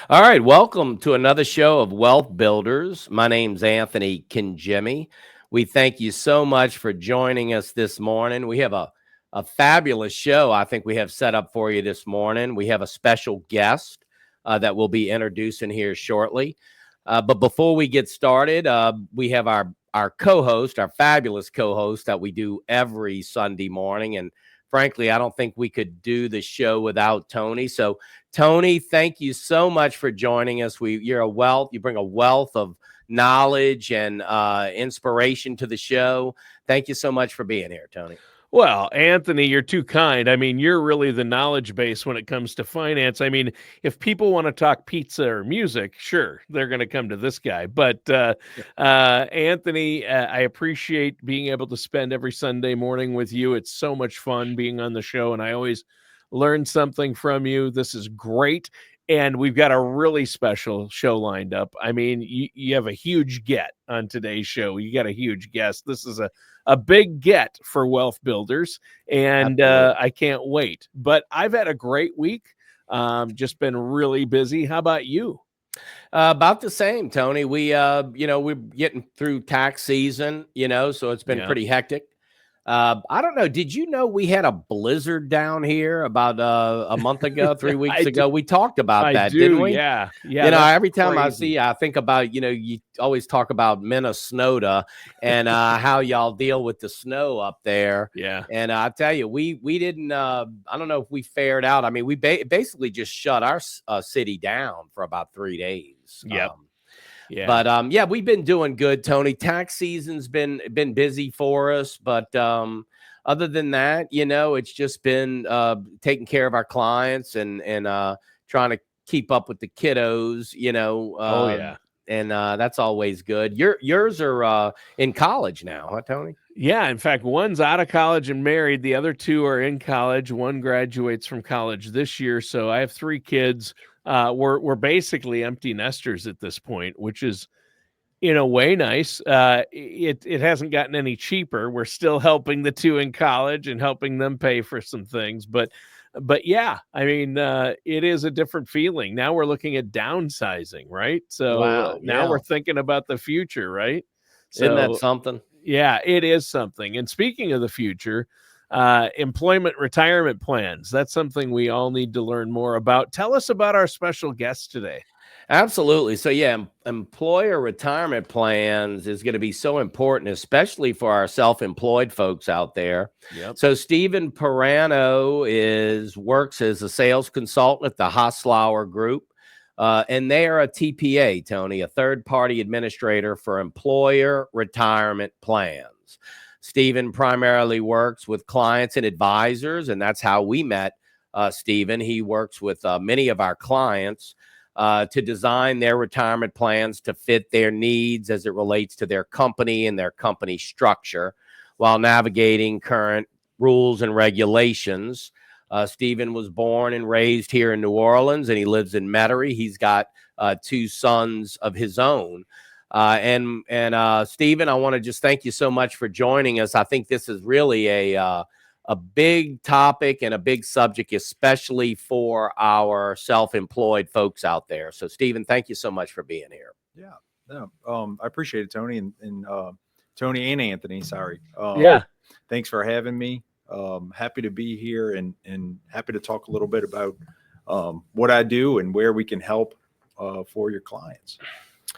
All right, welcome to another show of Wealth Builders. My name's Anthony Kinjemi. We thank you so much for joining us this morning. We have a fabulous show I think we have set up for you this morning. We have a special guest that we'll be introducing here shortly. But before we get started, we have our co-host, our fabulous co-host that we do every Sunday morning. And frankly, I don't think we could do the show without Tony. So Tony, thank you so much for joining us. You bring a wealth of knowledge and inspiration to the show. Thank you so much for being here, Tony. Well, Anthony, you're too kind. I mean, you're really the knowledge base when it comes to finance. I mean, if people want to talk pizza or music, sure, they're going to come to this guy. But Anthony, I appreciate being able to spend every Sunday morning with you. It's so much fun being on the show, and I always learn something from you. This is great. And we've got a really special show lined up. I mean, you have a huge get on today's show. You got a huge guest. This is a big get for Wealth Builders, and I can't wait. But I've had a great week. Just been really busy. How about you? About the same, Tony. We're getting through tax season, so it's been pretty hectic. I don't know. Did you know we had a blizzard down here about a month ago, 3 weeks ago? We talked about that, didn't we? Yeah. Every time I see, I think about, you always talk about Minnesota and how y'all deal with the snow up there. Yeah. And I tell you, we didn't. I don't know if we fared out. I mean, we basically just shut our city down for about 3 days. Yep. Yeah. But we've been doing good, Tony. Tax season's been busy for us, but other than that, it's just been taking care of our clients and trying to keep up with the kiddos, Oh yeah. And that's always good. Yours are in college now, huh, Tony? Yeah, in fact, one's out of college and married. The other two are in college. One graduates from college this year. So I have 3 kids. We're basically empty nesters at this point, which is in a way nice. It hasn't gotten any cheaper. We're still helping the 2 in college and helping them pay for some things. But yeah, I mean, it is a different feeling. Now we're looking at downsizing, right? So Wow, now we're thinking about the future, right? So, isn't that something? Yeah, it is something. And speaking of the future, employment retirement plans, that's something we all need to learn more about. Tell us about our special guest today. Absolutely. So, employer retirement plans is going to be so important, especially for our self-employed folks out there. Yep. So, Stephen Peranio works as a sales consultant at the Hasslauer Group, and they are a TPA, Tony, a third-party administrator for employer retirement plans. Stephen primarily works with clients and advisors, and that's how we met Stephen. He works with many of our clients to design their retirement plans to fit their needs as it relates to their company and their company structure while navigating current rules and regulations. Stephen was born and raised here in New Orleans, and he lives in Metairie. He's got 2 sons of his own. And Stephen, I want to just thank you so much for joining us. I think this is really a big topic and a big subject, especially for our self-employed folks out there. So, Stephen, thank you so much for being here. Yeah, no, I appreciate it, Tony, and Tony and Anthony. Sorry. Thanks for having me. Happy to be here and happy to talk a little bit about what I do and where we can help for your clients.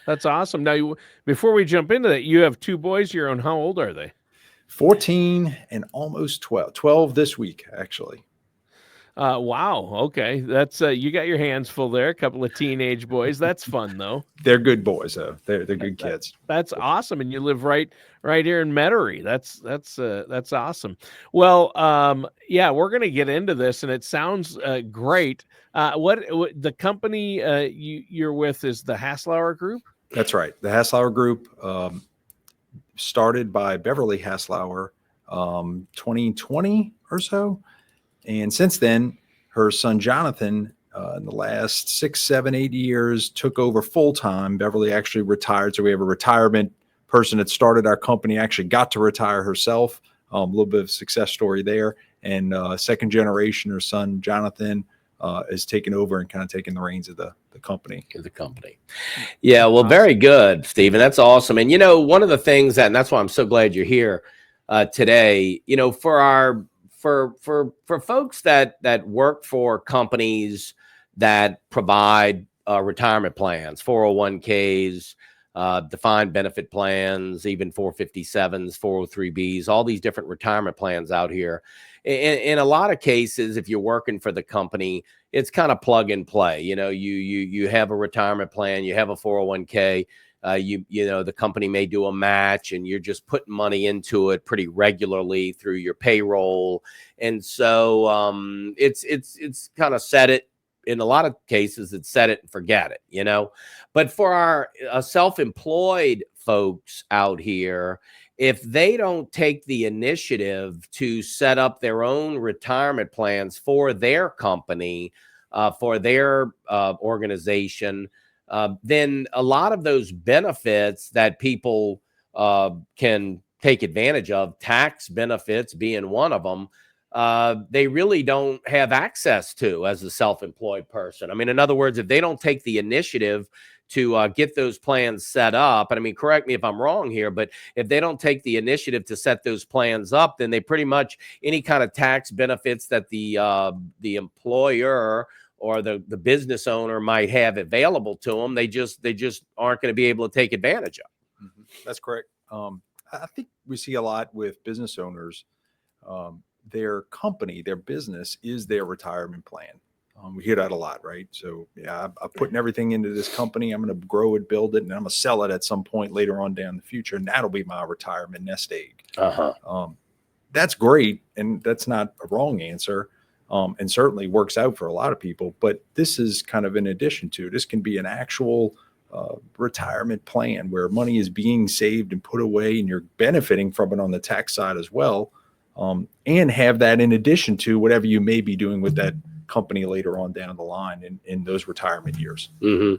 That's awesome. Now, before we jump into that, you have 2 boys of your own. How old are they? 14 and almost 12 this week, actually. Wow. Okay. That's you got your hands full there. A couple of teenage boys. That's fun though. They're good boys though. They're good kids. That's awesome. And you live right here in Metairie. That's awesome. Well, we're going to get into this and it sounds great. What the company you're with is the Hasslauer Group? That's right. The Hasslauer Group started by Beverly Hasslauer 2020 or so. And since then, her son, Jonathan, in the last 6, 7, 8 years, took over full time. Beverly actually retired. So we have a retirement person that started our company, actually got to retire herself. A little bit of success story there. And second generation, her son, Jonathan, is taking over and kind of taking the reins of the company. Yeah, well, very good, Stephen. That's awesome. And one of the things that, and that's why I'm so glad you're here today. For folks that work for companies that provide retirement plans, 401ks, defined benefit plans, even 457s, 403bs, all these different retirement plans out here. In a lot of cases, if you're working for the company, it's kind of plug and play. You have a retirement plan, you have a 401k, the company may do a match, and you're just putting money into it pretty regularly through your payroll. And so it's kind of set it. In a lot of cases, it's set it and forget it, But for our self-employed folks out here, if they don't take the initiative to set up their own retirement plans for their company, for their organization, then a lot of those benefits that people can take advantage of, tax benefits being one of them, they really don't have access to as a self-employed person. I mean, in other words, if they don't take the initiative to get those plans set up, and I mean, correct me if I'm wrong here, but if they don't take the initiative to set those plans up, then they pretty much, any kind of tax benefits that the employer or the business owner might have available to them, they just aren't going to be able to take advantage of. Mm-hmm. That's correct. I think we see a lot with business owners. Their company, their business is their retirement plan. We hear that a lot, right? So yeah, I'm putting everything into this company. I'm going to grow it, build it, and I'm going to sell it at some point later on down the future. And that'll be my retirement nest egg. That's great. And that's not a wrong answer. And certainly works out for a lot of people, but this is kind of in addition to, this can be an actual retirement plan where money is being saved and put away, and you're benefiting from it on the tax side as well. And have that in addition to whatever you may be doing with that company later on down the line in those retirement years. Mm-hmm.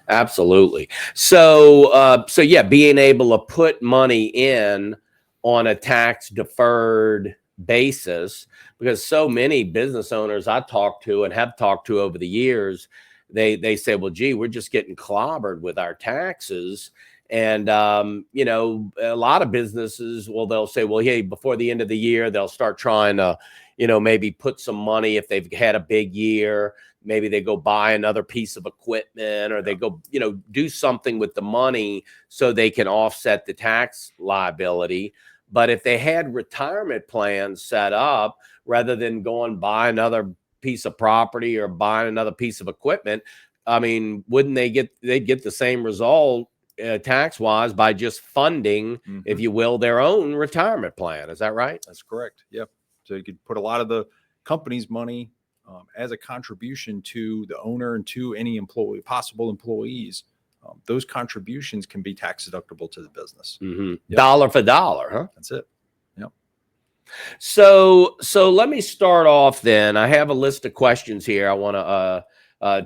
Absolutely. So yeah, being able to put money in on a tax deferred basis, because so many business owners I talk to and have talked to over the years, they say, well, gee, we're just getting clobbered with our taxes. And, a lot of businesses, well, they'll say, well, hey, before the end of the year, they'll start trying to, maybe put some money, if they've had a big year, maybe they go buy another piece of equipment, or they go, do something with the money so they can offset the tax liability. But if they had retirement plans set up, rather than going buy another piece of property or buying another piece of equipment, I mean, wouldn't they'd get the same result tax-wise by just funding, if you will, their own retirement plan? Is that right? That's correct. Yep. So you could put a lot of the company's money as a contribution to the owner and to any possible employees. Those contributions can be tax deductible to the business. Yep. Dollar for dollar, huh? That's it. Yep. So let me start off then. I have a list of questions here I want to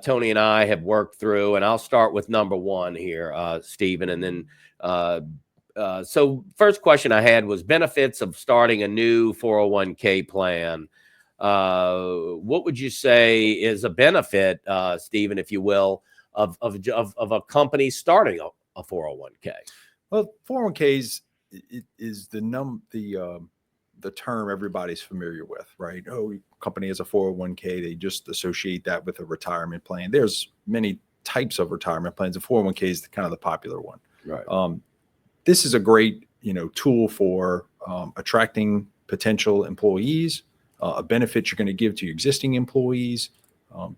Tony and I have worked through, and I'll start with number one here, Stephen. And then, so first question I had was benefits of starting a new 401k plan. What would you say is a benefit, Stephen, if you will, of a company starting a 401k? Well, 401ks is the term everybody's familiar with, right? Oh, company has a 401k. They just associate that with a retirement plan. There's many types of retirement plans. The 401k is kind of the popular one. Right. This is a great, tool for attracting potential employees, a benefit you're going to give to your existing employees.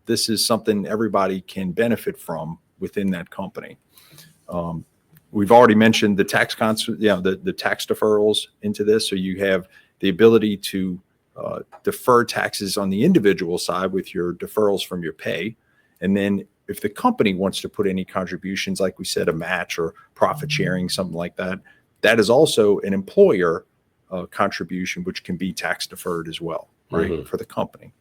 This is something everybody can benefit from within that company. We've already mentioned the tax the tax deferrals into this. So you have the ability to defer taxes on the individual side with your deferrals from your pay. And then if the company wants to put any contributions, like we said, a match or profit sharing, something like that, that is also an employer contribution, which can be tax deferred as well, right, for the company.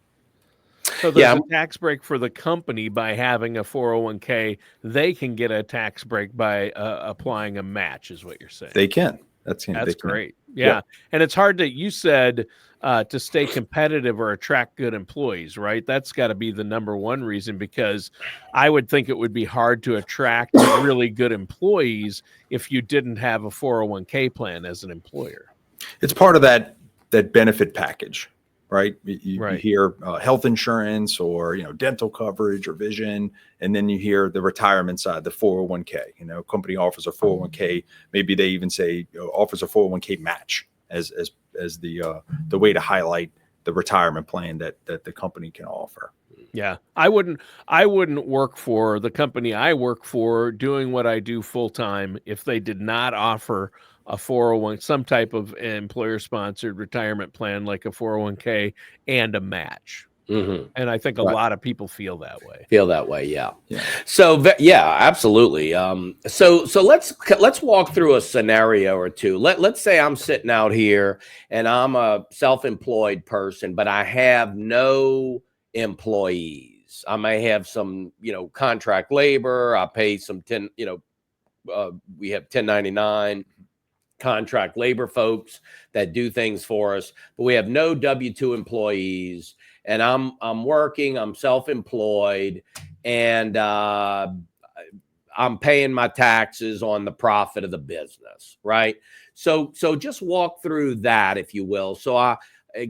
So there's a tax break for the company by having a 401k. They can get a tax break by applying a match, is what you're saying. They can. That's That's they can. great. Yeah. Yep. And it's hard to, you said, to stay competitive or attract good employees, right? That's got to be the number one reason, because I would think it would be hard to attract really good employees if you didn't have a 401k plan as an employer. It's part of that benefit package, right? You Right. hear health insurance or, dental coverage or vision, and then you hear the retirement side, the 401k. Company offers a 401k. Maybe they even say offers a 401k match as the way to highlight the retirement plan that the company can offer. Yeah, I wouldn't work for the company I work for doing what I do full time if they did not offer a 401, some type of employer sponsored retirement plan like a 401k and a match. Mm-hmm. And I think a lot of people feel that way. Yeah. So yeah, absolutely. So let's walk through a scenario or two. Let's say I'm sitting out here and I'm a self-employed person, but I have no employees. I may have some, contract labor. I pay some we have 1099 contract labor folks that do things for us, but we have no W-2 employees. And I'm working, I'm self-employed, and I'm paying my taxes on the profit of the business, right? So just walk through that, if you will. So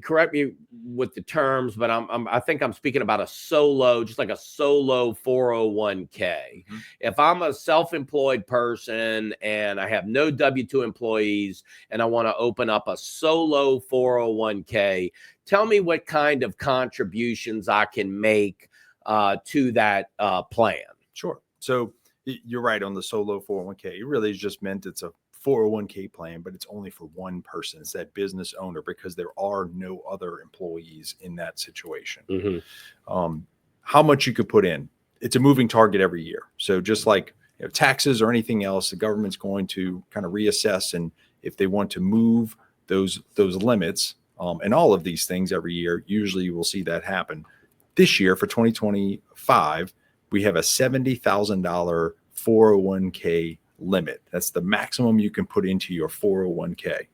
correct me with the terms, but I think I'm speaking about a solo, just like a solo 401k. Mm-hmm. If I'm a self-employed person and I have no W-2 employees and I want to open up a solo 401k, tell me what kind of contributions I can make to that plan. Sure. So you're right on the solo 401k. It really is just meant it's a 401k plan, but it's only for one person. It's that business owner, because there are no other employees in that situation. Mm-hmm. How much you could put in, it's a moving target every year. So just like taxes or anything else, the government's going to kind of reassess, and if they want to move those limits, and all of these things every year, usually you will see that happen. This year for 2025, we have a $70,000 401k limit. That's the maximum you can put into your 401k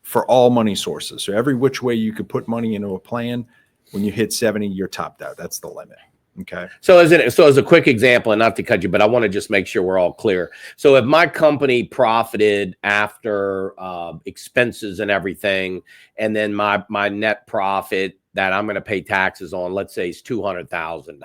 for all money sources. So every which way you could put money into a plan, when you hit 70, you're topped out. That's the limit. Okay. So as a quick example, and not to cut you, but I want to just make sure we're all clear. So if my company profited after expenses and everything, and then my net profit that I'm going to pay taxes on, let's say, is $200,000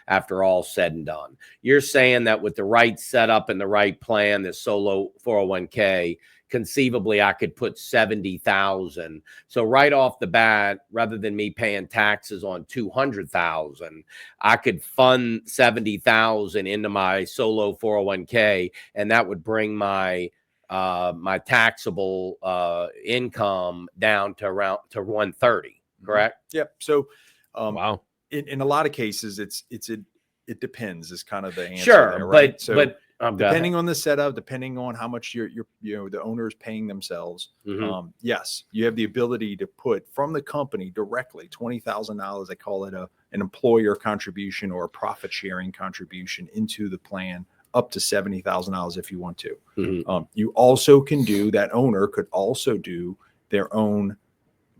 after all said and done, you're saying that with the right setup and the right plan, this solo 401k, conceivably I could put 70,000. So right off the bat, rather than me paying taxes on 200,000, I could fund 70,000 into my solo 401k, and that would bring my my taxable income down to around 130. Correct? Yep. So Wow. In a lot of cases, it depends is kind of the answer. Sure, there, right? but depending on the setup, depending on how much you're the owner is paying themselves, yes, you have the ability to put from the company directly $20,000. They call it an employer contribution or a profit sharing contribution into the plan, up to $70,000 if you want to. You also can do, that owner could also do their own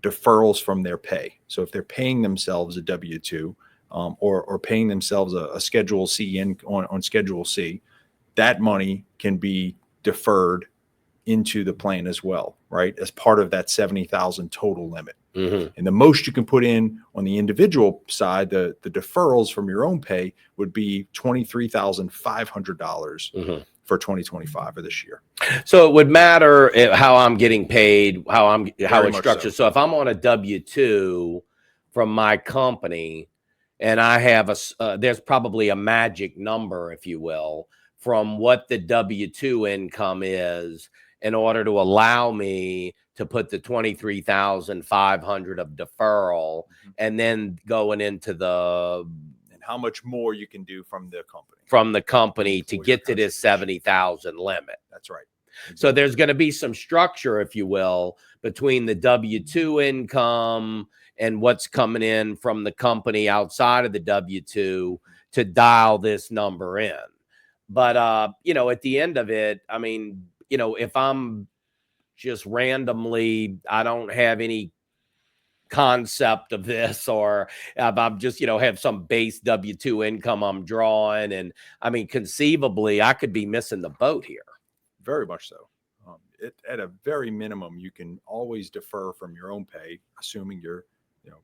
deferrals from their pay. So if they're paying themselves a W-2 or paying themselves a Schedule C on Schedule C, that money can be deferred into the plan as well, right? As part of that 70,000 total limit. And the most you can put in on the individual side, the deferrals from your own pay would be $23,500 for 2025 or this year. So it would matter how I'm getting paid, how it's structured. So if I'm on a W-2 from my company and I have there's probably a magic number, if you will, from what the W-2 income is in order to allow me to put the 23,500 of deferral, and then going into and how much more you can do from the company to get to this 70,000 limit. That's right. Exactly. So there's going to be some structure, if you will, between the W-2 income and what's coming in from the company outside of the W-2 to dial this number in. But, at the end of it, I mean, if I'm just randomly, I don't have any concept of this, or I'm just, have some base W-2 income I'm drawing. And I mean, conceivably, I could be missing the boat here. Very much so. At a very minimum, you can always defer from your own pay, assuming your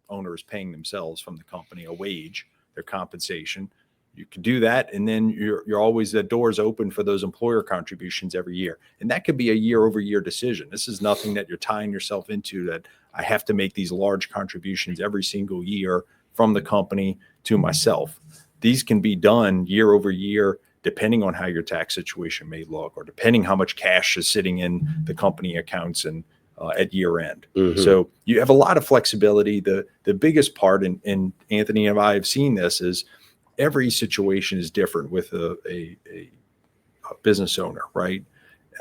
owner is paying themselves from the company a wage, their compensation. You can do that, and then you're always, the door's open for those employer contributions every year, and that could be a year-over-year decision. This is nothing that you're tying yourself into, that I have to make these large contributions every single year from the company to myself. These can be done year over year, depending on how your tax situation may look, or depending how much cash is sitting in the company accounts and at year end. Mm-hmm. So you have a lot of flexibility. The biggest part, and Anthony and I have seen this, is every situation is different with a business owner, right?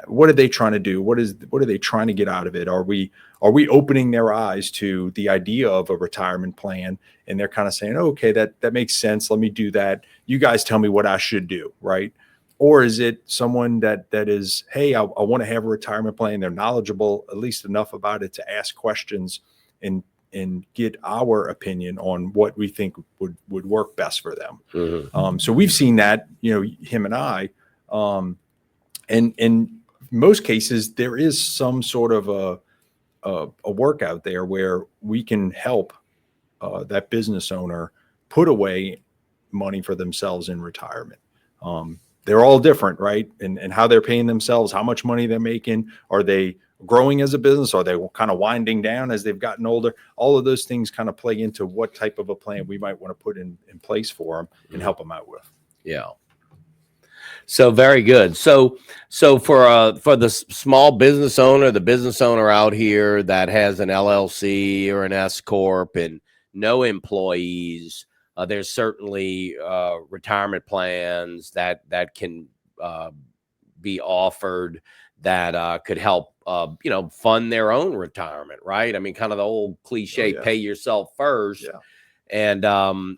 What are they trying to do? What are they trying to get out of it? Are we opening their eyes to the idea of a retirement plan, and they're kind of saying, oh, okay, that makes sense. Let me do that. You guys tell me what I should do, right? Or is it someone that is, hey, I want to have a retirement plan. They're knowledgeable, at least enough about it to ask questions and get our opinion on what we think would work best for them. Mm-hmm. So we've seen that, him and I, and in most cases, there is some sort of a work out there where we can help that business owner put away money for themselves in retirement. They're all different, right? And how they're paying themselves, how much money they're making. Are they growing as a business? Are they kind of winding down as they've gotten older? All of those things kind of play into what type of a plan we might want to put in place for them and help them out with. Yeah. So very good. So for the small business owner, the business owner out here that has an LLC or an S corp and no employees, there's certainly retirement plans that can be offered that could help fund their own retirement, right? I mean, kind of the old cliche, pay yourself first. Yeah.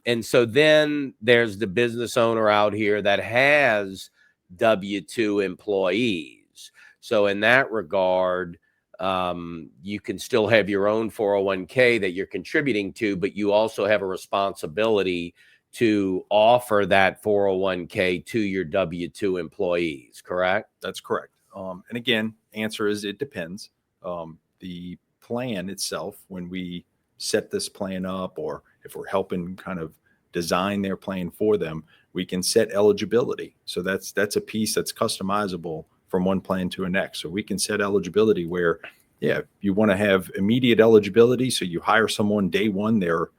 And so then there's the business owner out here that has W-2 employees. So in that regard, you can still have your own 401k that you're contributing to, but you also have a responsibility to offer that 401k to your W-2 employees, correct? That's correct. And again, answer is it depends. The plan itself, when we set this plan up, or if we're helping kind of design their plan for them, we can set eligibility. So that's a piece that's customizable from one plan to the next. So we can set eligibility where, you want to have immediate eligibility. So you hire someone day one, they're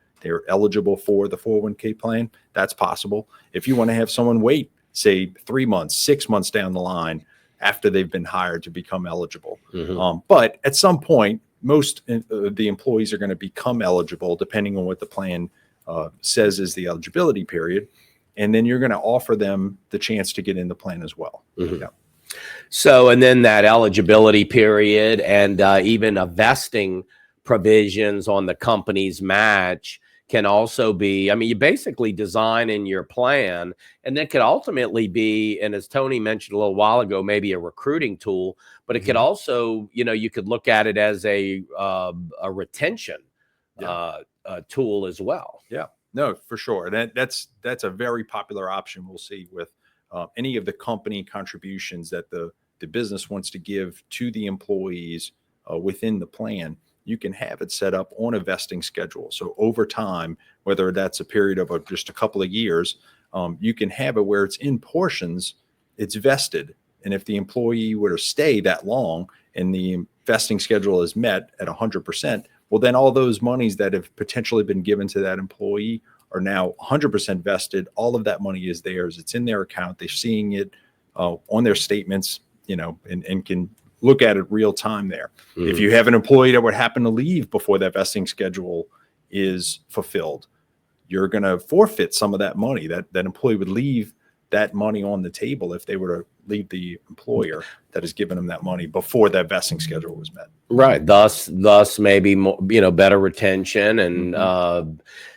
eligible for the 401k plan. That's possible. If you want to have someone wait, say 3 months, 6 months down the line after they've been hired to become eligible. Mm-hmm. But at some point, most the employees are going to become eligible depending on what the plan says is the eligibility period. And then you're going to offer them the chance to get in the plan as well. Mm-hmm. Yeah. So, and then that eligibility period and even a vesting provisions on the company's match can also be, I mean, you basically design in your plan, and that could ultimately be, and as Tony mentioned a little while ago, maybe a recruiting tool, but it could also, you could look at it as a retention tool as well. Yeah, no, for sure. And that's a very popular option we'll see with any of the company contributions that the business wants to give to the employees within the plan. You can have it set up on a vesting schedule. So over time, whether that's a period of just a couple of years, you can have it where it's in portions, it's vested. And if the employee were to stay that long and the vesting schedule is met at 100%, well, then all those monies that have potentially been given to that employee are now 100% vested. All of that money is theirs. It's in their account. They're seeing it on their statements, and can look at it real time there. Mm-hmm. If you have an employee that would happen to leave before that vesting schedule is fulfilled, you're going to forfeit some of that money. That employee would leave that money on the table if they were to leave the employer that has given them that money before that vesting schedule was met. Right. Thus maybe more, better retention and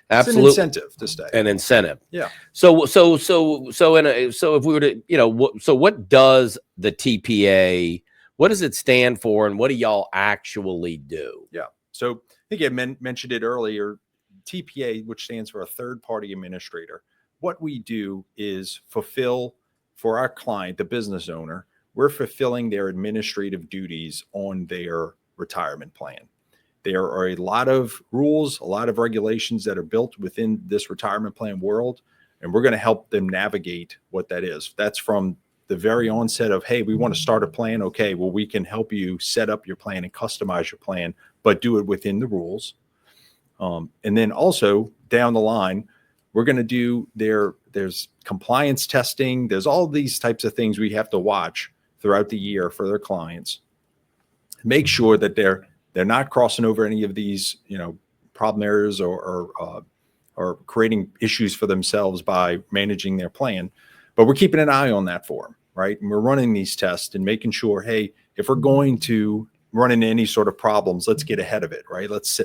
absolutely it's an incentive to stay. An incentive. Yeah. So if we were to, so what does the TPA, what does it stand for, and what do y'all actually do? Yeah. So I think I mentioned it earlier, TPA, which stands for a third-party administrator. What we do is fulfill for our client, the business owner, we're fulfilling their administrative duties on their retirement plan. There are a lot of rules, a lot of regulations that are built within this retirement plan world, and we're going to help them navigate what that is. That's from the very onset of, hey, we want to start a plan. Okay, well, we can help you set up your plan and customize your plan, but do it within the rules. And then also down the line, we're going to do there's compliance testing. There's all these types of things we have to watch throughout the year for their clients. Make sure that they're not crossing over any of these, problem areas or creating issues for themselves by managing their plan. But we're keeping an eye on that for them, right? And we're running these tests and making sure, hey, if we're going to run into any sort of problems, let's get ahead of it, right? Let's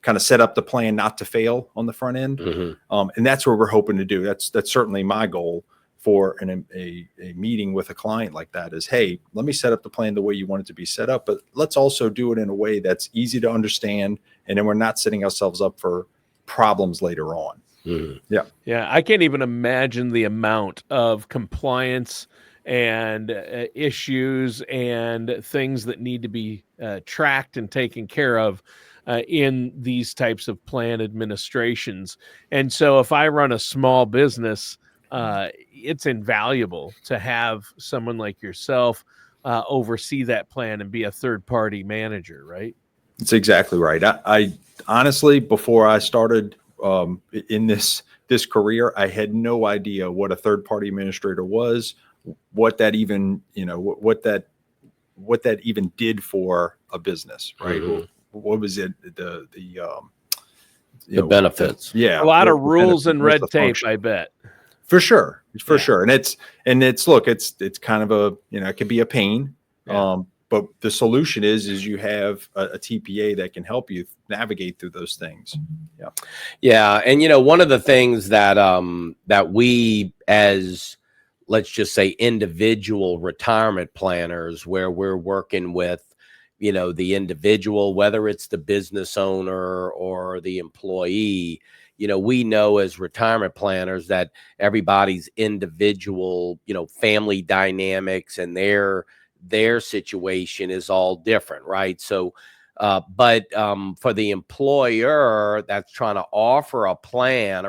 kind of set up the plan not to fail on the front end. Mm-hmm. And that's what we're hoping to do. That's certainly my goal for a meeting with a client like that is, hey, let me set up the plan the way you want it to be set up, but let's also do it in a way that's easy to understand. And then we're not setting ourselves up for problems later on. Mm-hmm. Yeah. I can't even imagine the amount of compliance and issues and things that need to be tracked and taken care of in these types of plan administrations. And so if I run a small business, it's invaluable to have someone like yourself oversee that plan and be a third-party manager, right? That's exactly right. I honestly, before I started in this career, I had no idea what a third-party administrator was, what that even, what that even did for a business, right? Mm-hmm. What was it? The benefits. Yeah. A lot of rules and red tape, I bet. For sure. And it's look, it's kind of a, it can be a pain. Yeah. But the solution is you have a TPA that can help you navigate through those things. Yeah. Yeah. And, one of the things that we, as let's just say individual retirement planners, where we're working with, the individual, whether it's the business owner or the employee, we know as retirement planners that everybody's individual, family dynamics and their situation is all different, right? So, but for the employer that's trying to offer a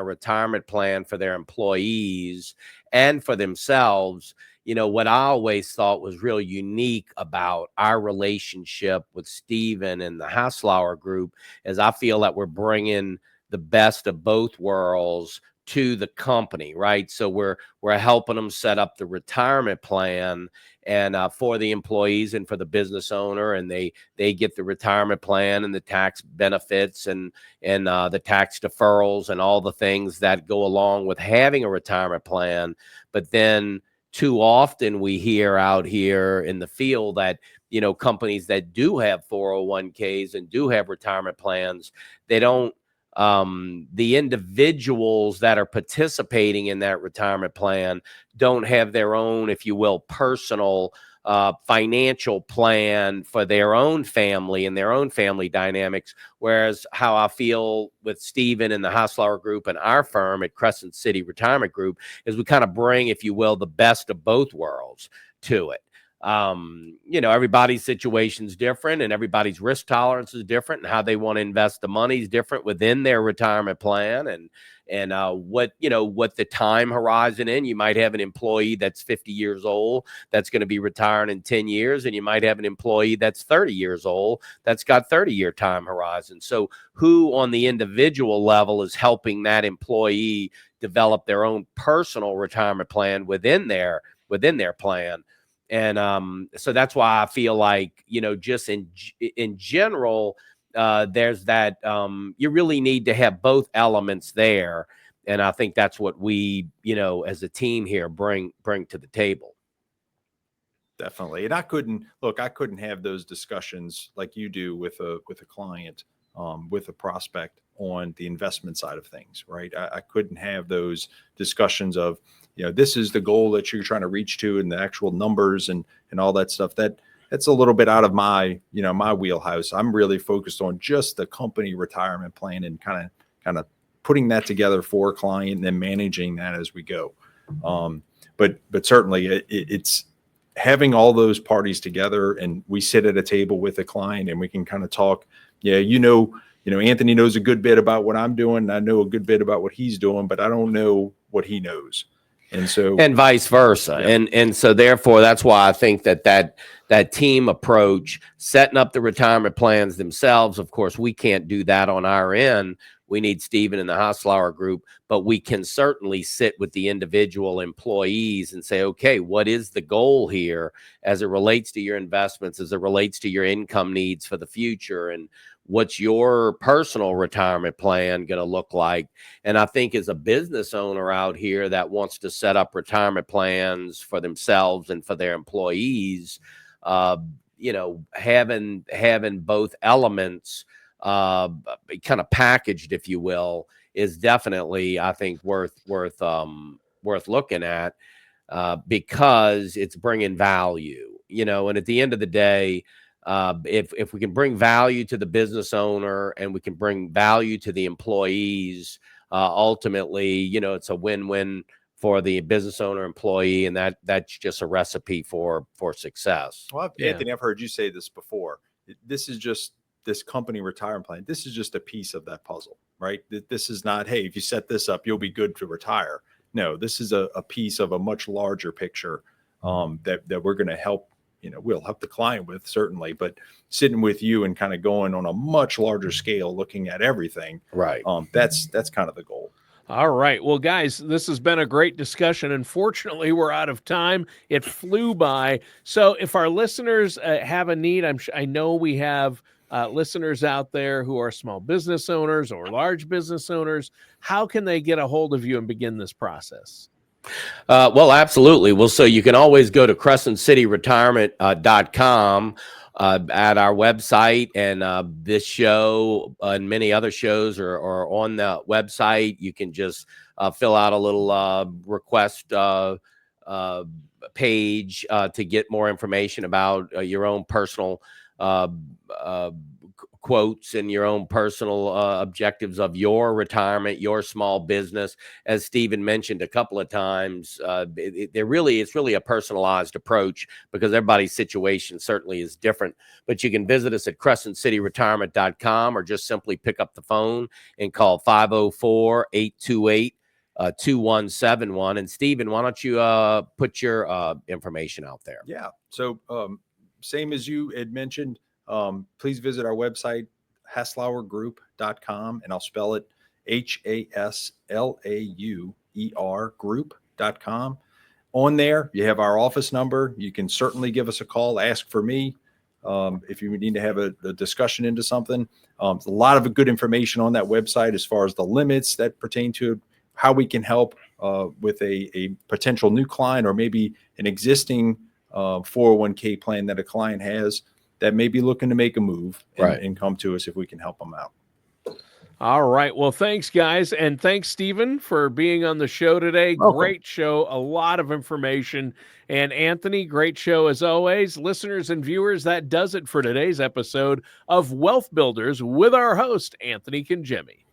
retirement plan for their employees and for themselves, what I always thought was real unique about our relationship with Stephen and the Hasslauer group is I feel that we're bringing the best of both worlds to the company, right? So we're helping them set up the retirement plan and for the employees and for the business owner, and they get the retirement plan and the tax benefits and the tax deferrals and all the things that go along with having a retirement plan. But then too often we hear out here in the field that, companies that do have 401ks and do have retirement plans, they don't, the individuals that are participating in that retirement plan don't have their own, if you will, personal financial plan for their own family and their own family dynamics. Whereas how I feel with Stephen and the Hasslauer Group and our firm at Crescent City Retirement Group is we kind of bring, if you will, the best of both worlds to it. Everybody's situation is different and everybody's risk tolerance is different, and how they want to invest the money is different within their retirement plan, and what the time horizon in. You might have an employee that's 50 years old that's going to be retiring in 10 years, and you might have an employee that's 30 years old that's got 30-year time horizon. So who on the individual level is helping that employee develop their own personal retirement plan within their plan? And so that's why I feel like, just in general, there's that you really need to have both elements there. And I think that's what we, as a team here bring to the table. Definitely. And I couldn't have those discussions like you do with a client, with a prospect on the investment side of things, right? I couldn't have those discussions of, this is the goal that you're trying to reach to, and the actual numbers and all that stuff. That that's a little bit out of my, my wheelhouse. I'm really focused on just the company retirement plan and kind of putting that together for a client and then managing that as we go. But certainly it's having all those parties together, and we sit at a table with a client and we can kind of talk. Yeah, Anthony knows a good bit about what I'm doing, and I know a good bit about what he's doing, but I don't know what he knows. And vice versa. Yeah. And so therefore, that's why I think that team approach, setting up the retirement plans themselves. Of course, we can't do that on our end. We need Stephen and the Hasslauer group, but we can certainly sit with the individual employees and say, okay, what is the goal here as it relates to your investments, as it relates to your income needs for the future, and what's your personal retirement plan going to look like? And I think as a business owner out here that wants to set up retirement plans for themselves and for their employees, having both elements kind of packaged, if you will, is definitely, I think, worth looking at, because it's bringing value, and at the end of the day, if we can bring value to the business owner and we can bring value to the employees, ultimately, it's a win-win for the business owner employee, and that's just a recipe for success. Well, Anthony, I've heard you say this before. This company retirement plan, this is just a piece of that puzzle, right? This is not, hey, if you set this up, you'll be good to retire. No, this is a piece of a much larger picture that we're going to help. We'll help the client with, certainly, but sitting with you and kind of going on a much larger scale, looking at everything. Right. That's kind of the goal. All right. Well, guys, this has been a great discussion. Unfortunately, we're out of time. It flew by. So if our listeners have a need, I know we have listeners out there who are small business owners or large business owners. How can they get a hold of you and begin this process? Well, absolutely. Well, so you can always go to crescentcityretirement.com at our website, and this show and many other shows are on the website. You can just fill out a little request page to get more information about your own personal quotes and your own personal objectives of your retirement, your small business. As Stephen mentioned a couple of times, it's really a personalized approach because everybody's situation certainly is different. But you can visit us at crescentcityretirement.com or just simply pick up the phone and call 504-828-2171. And Stephen, why don't you put your information out there? Yeah. So same as you had mentioned, please visit our website, hasslauergroup.com, and I'll spell it HASLAUER group.com. On there, you have our office number. You can certainly give us a call, ask for me if you need to have a discussion into something. There's a lot of good information on that website as far as the limits that pertain to how we can help with a potential new client or maybe an existing 401k plan that a client has that may be looking to make a move and come to us if we can help them out. All right. Well, thanks, guys. And thanks, Stephen, for being on the show today. Welcome. Great show. A lot of information. And Anthony, great show as always. Listeners and viewers, that does it for today's episode of Wealth Builders with our host, Anthony Kangemi.